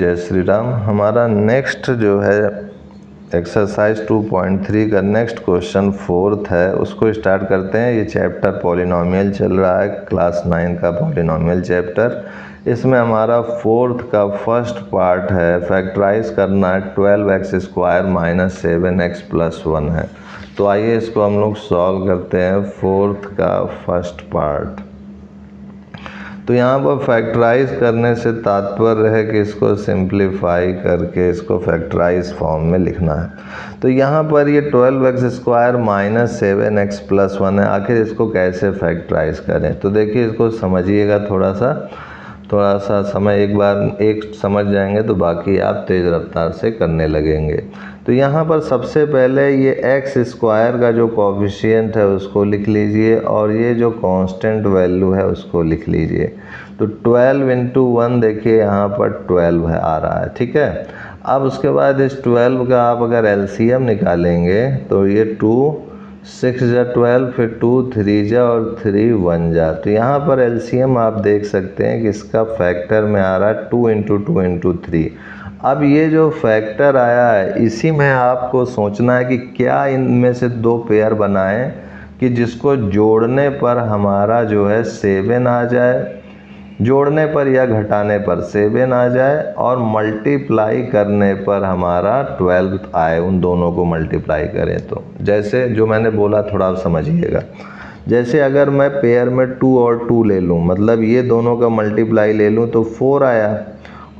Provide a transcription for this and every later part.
जय श्री राम। हमारा नेक्स्ट जो है एक्सरसाइज 2.3 का नेक्स्ट क्वेश्चन 4th है, उसको स्टार्ट करते हैं। ये चैप्टर पॉलिनॉमियल चल रहा है, क्लास 9 का पॉलिनॉमियल चैप्टर। इसमें हमारा 4th का फर्स्ट पार्ट है, फैक्टराइज करना है 12x² - 7x + 1 है। तो आइए इसको हम लोग सॉल्व करते हैं। 4th का फर्स्ट पार्ट, तो यहाँ पर फैक्टराइज करने से तात्पर्य है कि इसको सिंप्लीफाई करके इसको फैक्टराइज फॉर्म में लिखना है। तो यहाँ पर ये 12x² - 7x + 1 है। आखिर इसको कैसे फैक्टराइज करें, तो देखिए इसको समझिएगा। थोड़ा सा समय एक समझ जाएंगे तो बाकी आप तेज़ रफ्तार से करने लगेंगे। तो यहाँ पर सबसे पहले ये x² का जो कोफिशिएंट है उसको लिख लीजिए और ये जो कांस्टेंट वैल्यू है उसको लिख लीजिए। तो 12 × 1 देखिए यहाँ पर 12 है आ रहा है, ठीक है। अब उसके बाद इस 12 का आप अगर एलसीएम निकालेंगे तो ये 2 6 जा 12, फिर 2 3 जा और 3 1 जा। तो यहाँ पर एलसीएम आप देख सकते हैं कि इसका फैक्टर में आ रहा है 2 × 2 × 3। अब ये जो फैक्टर आया है इसी में आपको सोचना है कि क्या इनमें से दो पेयर बनाएं कि जिसको जोड़ने पर हमारा जो है 7 आ जाए, जोड़ने पर या घटाने पर 7 आ जाए, और मल्टीप्लाई करने पर हमारा 12 आए। उन दोनों को मल्टीप्लाई करें तो जैसे जो मैंने बोला थोड़ा आप समझिएगा। जैसे अगर मैं पेयर में 2 और 2 ले लूँ, मतलब ये दोनों का मल्टीप्लाई ले लूँ तो 4 आया,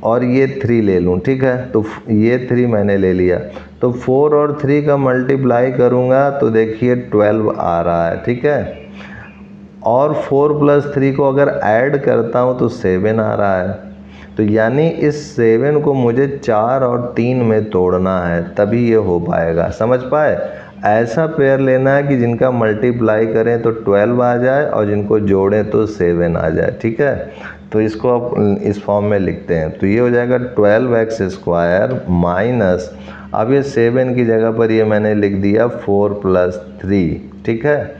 और ये 3 ले लूँ, ठीक है। तो ये 3 मैंने ले लिया, तो 4 और 3 का मल्टीप्लाई करूँगा तो देखिए 12 आ रहा है, ठीक है। और 4 + 3 को अगर ऐड करता हूँ तो 7 आ रहा है। तो यानी इस 7 को मुझे 4 और 3 में तोड़ना है, तभी ये हो पाएगा। समझ पाए? ऐसा पेयर लेना है कि जिनका मल्टीप्लाई करें तो 12 आ जाए और जिनको जोड़ें तो 7 आ जाए, ठीक है। तो इसको आप इस फॉर्म में लिखते हैं। तो ये हो जाएगा 12x² माइनस, अब ये 7 की जगह पर ये मैंने लिख दिया 4 + 3, ठीक है।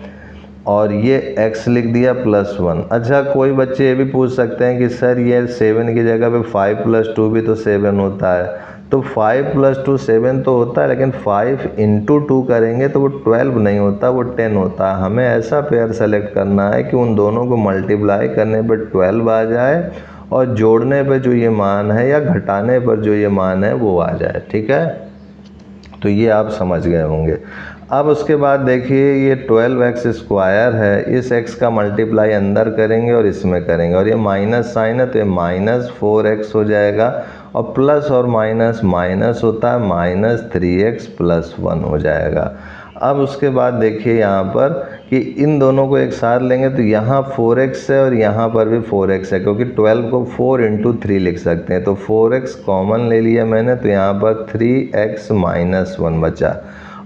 और ये x लिख दिया +1। अच्छा, कोई बच्चे ये भी पूछ सकते हैं कि सर ये 7 की जगह पे 5 + 2 भी तो 7 होता है। तो 5 + 2 7 तो होता है, लेकिन 5 × 2 करेंगे तो वो 12 नहीं होता, वो 10 होता है। हमें ऐसा पेयर सेलेक्ट करना है कि उन दोनों को मल्टीप्लाई करने पर 12 आ जाए और जोड़ने पर जो ये मान है या घटाने पर जो ये मान है वो आ जाए, ठीक है। तो ये आप समझ गए होंगे। अब उसके बाद देखिए ये 12x² है, इस x का मल्टीप्लाई अंदर करेंगे और इसमें करेंगे, और ये माइनस साइन है तो ये -4x हो जाएगा, और प्लस और माइनस माइनस होता है, -3x + 1 हो जाएगा। अब उसके बाद देखिए यहाँ पर कि इन दोनों को एक साथ लेंगे तो यहाँ 4x है और यहाँ पर भी 4x है, क्योंकि 12 को 4 × 3 लिख सकते हैं। तो 4x कॉमन ले लिया मैंने, तो यहाँ पर 3x - 1 बचा।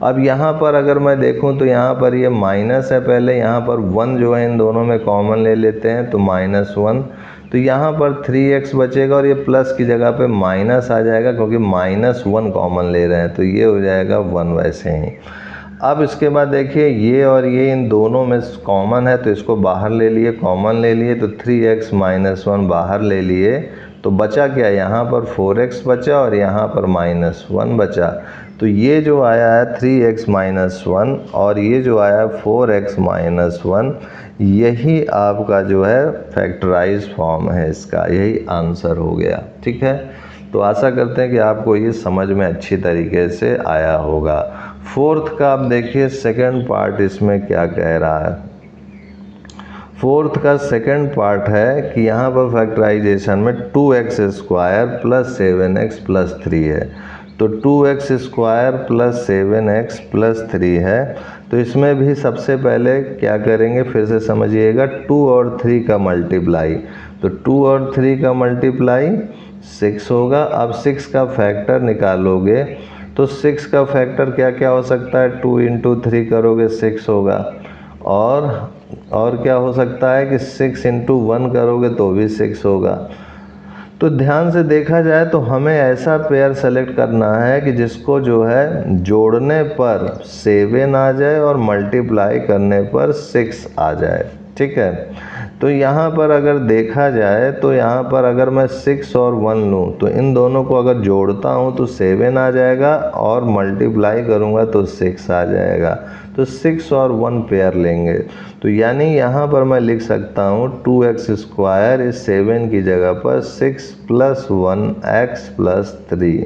अब यहाँ पर अगर मैं देखूँ तो यहाँ पर ये माइनस है पहले, यहाँ पर 1 जो है इन दोनों में कॉमन ले लेते हैं तो -1। तो यहाँ पर 3x बचेगा और ये प्लस की जगह पे माइनस आ जाएगा, क्योंकि -1 कॉमन ले रहे हैं, तो ये हो जाएगा 1 वैसे ही। अब इसके बाद देखिए ये और ये इन दोनों में कॉमन है तो इसको बाहर ले लिए, कॉमन ले लिए, तो 3x - 1 बाहर ले लिए, तो बचा क्या, यहाँ पर 4x बचा और यहाँ पर -1 बचा। तो ये जो आया है 3x - 1 और ये जो आया 4x - 1, यही आपका जो है फैक्टराइज फॉर्म है इसका, यही आंसर हो गया, ठीक है। तो आशा करते हैं कि आपको ये समझ में अच्छी तरीके से आया होगा। 4th का आप देखिए सेकंड पार्ट इसमें क्या कह रहा है। 4th का सेकंड पार्ट है कि यहाँ पर फैक्टराइजेशन में 2x² + 7x + 3 है। तो 2x² + 7x + 3 है। तो इसमें भी सबसे पहले क्या करेंगे, फिर से समझिएगा, 2 और 3 का मल्टीप्लाई। तो 2 और 3 का मल्टीप्लाई 6 होगा। अब 6 का फैक्टर निकालोगे तो 6 का फैक्टर क्या क्या हो सकता है, 2 × 3 करोगे 6 होगा, और क्या हो सकता है कि 6 × 1 करोगे तो भी 6 होगा। तो ध्यान से देखा जाए तो हमें ऐसा पेयर सेलेक्ट करना है कि जिसको जो है जोड़ने पर 7 आ जाए और मल्टीप्लाई करने पर 6 आ जाए, ठीक है। तो यहाँ पर अगर देखा जाए तो यहाँ पर अगर मैं 6 और 1 लूँ तो इन दोनों को अगर जोड़ता हूँ तो 7 आ जाएगा और मल्टीप्लाई करूँगा तो 6 आ जाएगा। तो 6 और 1 पेयर लेंगे तो यानी यहाँ पर मैं लिख सकता हूँ 2x² इस 7 की जगह पर 6 + 1x + 3।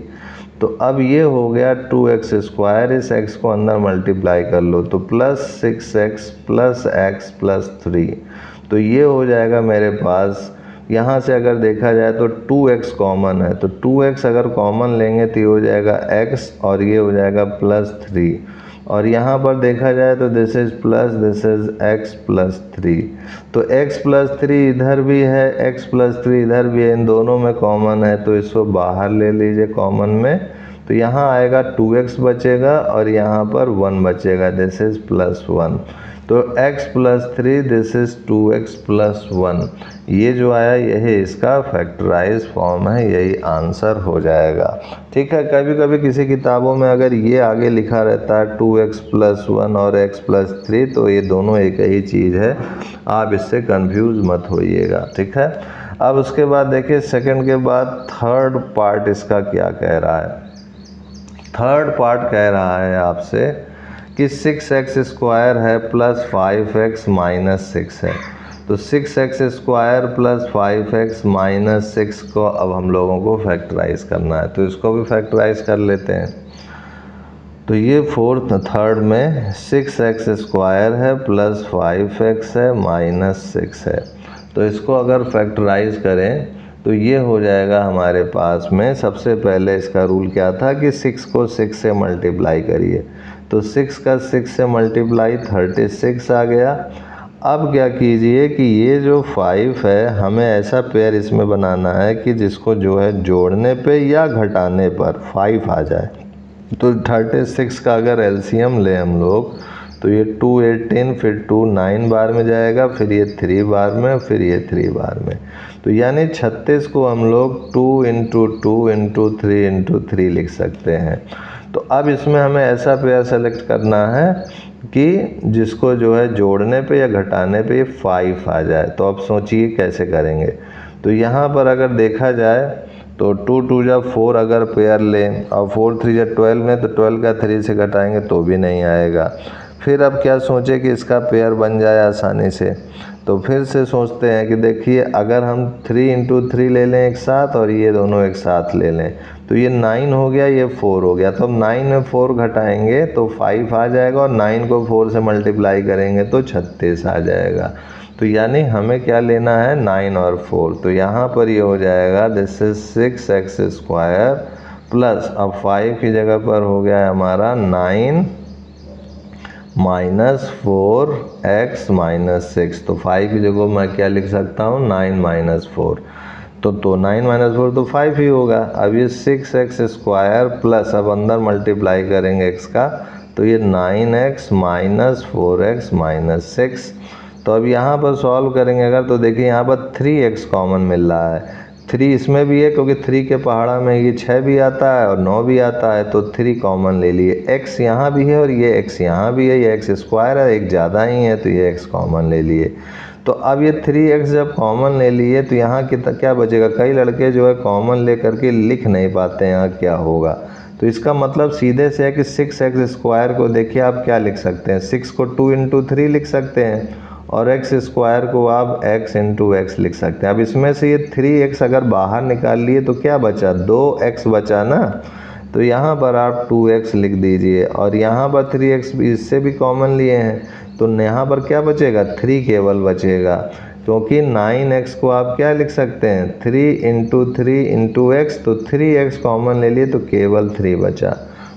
तो अब ये हो गया 2x² इस x को अंदर मल्टीप्लाई कर लो तो +6x + x + 3। तो ये हो जाएगा मेरे पास। यहाँ से अगर देखा जाए तो 2x कॉमन है तो 2x अगर कॉमन लेंगे तो ये हो जाएगा x और ये हो जाएगा +3 और यहाँ पर देखा जाए तो this is plus this is x + 3। तो x + 3 इधर भी है, x + 3 इधर भी है, इन दोनों में कॉमन है तो इसको बाहर ले लीजिए कॉमन में। तो यहाँ आएगा 2x बचेगा और यहाँ पर 1 बचेगा, दिस इज +1। तो x + 3 दिस इज 2x + 1। ये जो आया यही इसका फैक्टराइज फॉर्म है, यही आंसर हो जाएगा। ठीक है, कभी कभी किसी किताबों में अगर ये आगे लिखा रहता है 2x + 1 और x + 3 तो ये दोनों एक ही चीज़ है, आप इससे कंफ्यूज मत होइएगा। ठीक है, अब उसके बाद देखिए सेकंड के बाद थर्ड पार्ट इसका क्या कह रहा है। थर्ड पार्ट कह रहा है आपसे कि 6x² है प्लस 5x - 6 है। तो 6x² + 5x - 6 को अब हम लोगों को फैक्टराइज करना है, तो इसको भी फैक्टराइज कर लेते हैं। तो ये थर्ड में 6x² है प्लस 5x है माइनस 6 है। तो इसको अगर फैक्टराइज करें तो ये हो जाएगा हमारे पास में। सबसे पहले इसका रूल क्या था कि 6 को 6 से मल्टीप्लाई करिए, तो 6 का 6 से मल्टीप्लाई 36 आ गया। अब क्या कीजिए कि ये जो 5 है हमें ऐसा पेयर इसमें बनाना है कि जिसको जो है जोड़ने पे या घटाने पर 5 आ जाए। तो 36 का अगर एलसीएम ले हम लोग तो ये 2 18, फिर 2 9 बार में जाएगा, फिर ये 3 बार में, फिर ये 3 बार में। तो यानी 36 को हम लोग 2 × 2 × 3 × 3 लिख सकते हैं। तो अब इसमें हमें ऐसा पेयर सेलेक्ट करना है कि जिसको जो है जोड़ने पे या घटाने पे ये 5 आ जाए। तो अब सोचिए कैसे करेंगे। तो यहाँ पर अगर देखा जाए तो 2 × 2 = 4 अगर पेयर लें और 4 × 3 = 12 में, तो 12 का 3 से घटाएंगे तो भी नहीं आएगा। फिर अब क्या सोचें कि इसका पेयर बन जाए आसानी से। तो फिर से सोचते हैं कि देखिए अगर हम 3 × 3 ले लें एक साथ और ये दोनों एक साथ ले लें तो ये 9 हो गया, ये 4 हो गया। तो अब 9 में 4 घटाएंगे तो 5 आ जाएगा और 9 को 4 से मल्टीप्लाई करेंगे तो 36 आ जाएगा। तो यानी हमें क्या लेना है 9 और 4। तो यहाँ पर ये हो जाएगा दिस इज 6x² प्लस अब 5 की जगह पर हो गया है हमारा 9 - 4x - 6। तो 5 की जगह मैं क्या लिख सकता हूँ 9 - 4। तो 9 - 4 तो 5 ही होगा। अब ये 6x² प्लस अब अंदर मल्टीप्लाई करेंगे x का तो ये 9x - 4x - 6। तो अब यहाँ पर सॉल्व करेंगे अगर तो देखिए यहाँ पर 3x कॉमन मिल रहा है। 3 इसमें भी है क्योंकि 3 के पहाड़ा में ये 6 भी आता है और 9 भी आता है, तो 3 कॉमन ले लिए। x यहाँ भी है और ये x यहाँ भी है, ये x² है, एक ज़्यादा ही है तो ये x कॉमन ले लिए। तो अब ये 3x जब कॉमन ले लिए तो यहाँ क्या बचेगा। कई लड़के जो है कॉमन ले करके लिख नहीं पाते हैं यहाँ क्या होगा। तो इसका मतलब सीधे से है कि 6x² को देखिए आप क्या लिख सकते हैं, 6 को 2 × 3 लिख सकते हैं और x² को आप x × x लिख सकते हैं। अब इसमें से ये 3x अगर बाहर निकाल लिए तो क्या बचा 2x बचा ना। तो यहाँ पर आप 2x लिख दीजिए और यहाँ पर 3x भी इससे भी कॉमन लिए हैं तो यहाँ पर क्या बचेगा 3 केवल बचेगा, क्योंकि 9x को आप क्या लिख सकते हैं 3 × 3 × x। तो 3x कॉमन ले लिए तो केवल 3 बचा।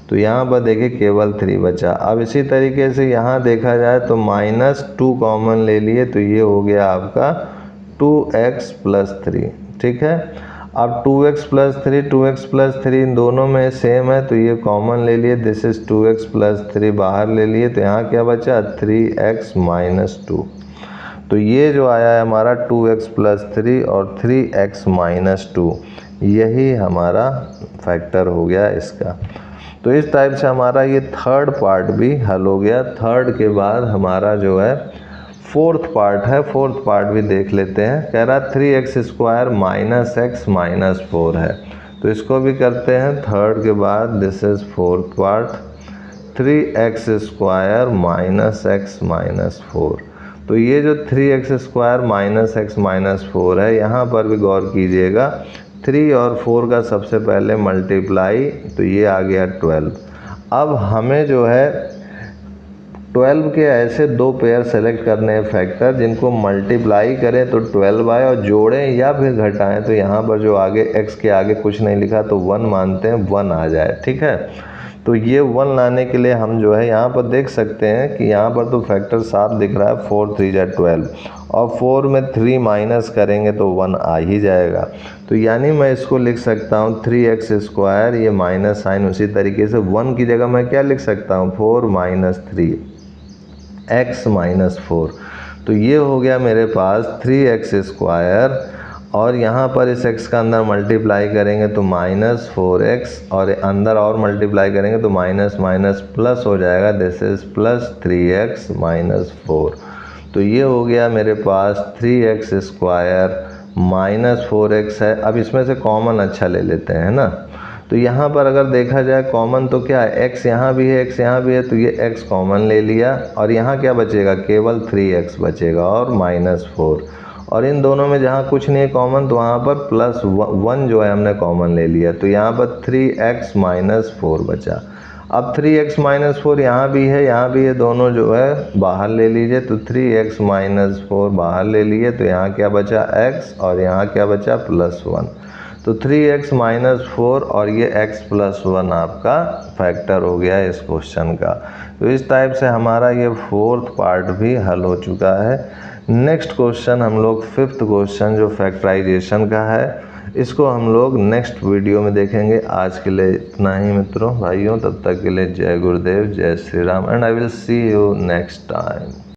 तो यहाँ पर देखिए केवल 3 बचा। अब इसी तरीके से यहाँ देखा जाए तो -2 कॉमन ले लिए तो ये हो गया आपका 2x + 3। ठीक है, अब 2x + 3 2x + 3 इन दोनों में सेम है तो ये कॉमन ले लिए, दिस इज 2x + 3 बाहर ले लिए तो यहाँ क्या बचा 3x - 2। तो ये जो आया है हमारा 2x + 3 और 3x - 2 यही हमारा फैक्टर हो गया इसका। तो इस टाइप से हमारा ये थर्ड पार्ट भी हल हो गया। थर्ड के बाद हमारा जो है फोर्थ पार्ट है, फोर्थ पार्ट भी देख लेते हैं। कह रहा 3x² माइनस एक्स माइनस 4 है, तो इसको भी करते हैं थर्ड के बाद। This is fourth part, 3x² minus x minus 4। तो ये जो 3x² माइनस एक्स माइनस 4 है, यहाँ पर भी गौर कीजिएगा 3 और 4 का सबसे पहले मल्टीप्लाई, तो ये आ गया 12। अब हमें जो है 12 के ऐसे दो पेयर सेलेक्ट करने हैं फैक्टर, जिनको मल्टीप्लाई करें तो 12 आए और जोड़ें या फिर घटाएं तो यहाँ पर जो आगे x के आगे कुछ नहीं लिखा तो 1 मानते हैं, 1 आ जाए। ठीक है, तो ये 1 लाने के लिए हम जो है यहाँ पर देख सकते हैं कि यहाँ पर तो फैक्टर साफ दिख रहा है, 4 3 जा 12 और 4 में 3 माइनस करेंगे तो 1 आ ही जाएगा। तो यानी मैं इसको लिख सकता हूँ 3x², ये माइनस साइन उसी तरीके से 1 की जगह मैं क्या लिख सकता हूँ 4 माइनस 3 x माइनस 4। तो ये हो गया मेरे पास 3x² और यहाँ पर इस x का अंदर मल्टीप्लाई करेंगे तो माइनस 4x और अंदर और मल्टीप्लाई करेंगे तो माइनस माइनस प्लस हो जाएगा, this is plus 3x minus 4। तो ये हो गया मेरे पास 3x² माइनस 4x है। अब इसमें से कॉमन अच्छा ले लेते हैं ना, तो यहाँ पर अगर देखा जाए कॉमन तो क्या है, x यहाँ भी है x यहाँ भी है, तो ये x कॉमन ले लिया और यहाँ क्या बचेगा, केवल 3x बचेगा और माइनस 4। और इन दोनों में जहाँ कुछ नहीं है कॉमन तो वहाँ पर प्लस 1 जो है हमने कॉमन ले लिया, तो यहाँ पर 3x माइनस 4 बचा। अब 3x माइनस 4 यहाँ भी है, दोनों जो है बाहर ले लीजिए, तो 3x माइनस 4 बाहर ले लिए, तो यहाँ क्या बचा x और यहाँ क्या बचा प्लस 1। तो 3x माइनस 4 और ये x प्लस 1 आपका फैक्टर हो गया इस क्वेश्चन का। तो इस टाइप से हमारा ये फोर्थ पार्ट भी हल हो चुका है। नेक्स्ट क्वेश्चन हम लोग फिफ्थ क्वेश्चन जो फैक्टराइजेशन का है, इसको हम लोग नेक्स्ट वीडियो में देखेंगे। आज के लिए इतना ही मित्रों भाइयों, तब तक के लिए जय गुरुदेव, जय Shri Ram and I will see you next time.